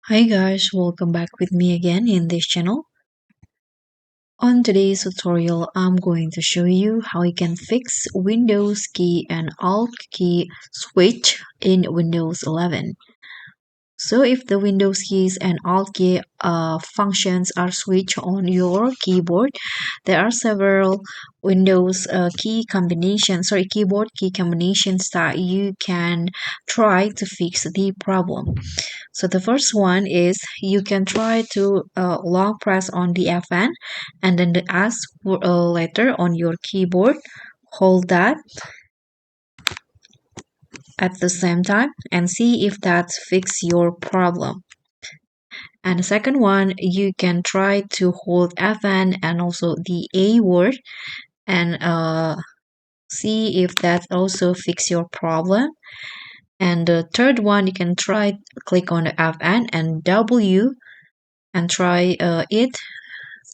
Hi guys, welcome back with me again in this channel. On today's tutorial, I'm going to show you how you can fix Windows key and Alt key switch in Windows 11. So if the Windows keys and Alt key functions are switched on your keyboard, there are several Windows keyboard key combinations that you can try to fix the problem. So the first one is you can try to long press on the Fn and then the S letter on your keyboard. Hold that at the same time and see if that fix your problem. And the second one, you can try to hold Fn and also the A word and see if that also fix your problem. And the third one, you can try click on the Fn and W and try it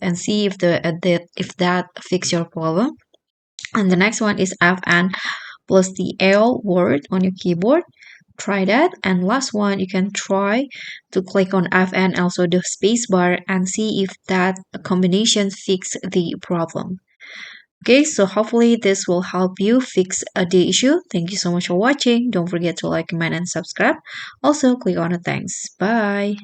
and see if if that fix your problem. And the next one is Fn plus the L word on your keyboard. Try that. And last one, you can try to click on Fn, also the spacebar, and see if that combination fix the problem. Okay, so hopefully this will help you fix the issue. Thank you so much for watching. Don't forget to like, comment, and subscribe. Also, click on the thanks. Bye.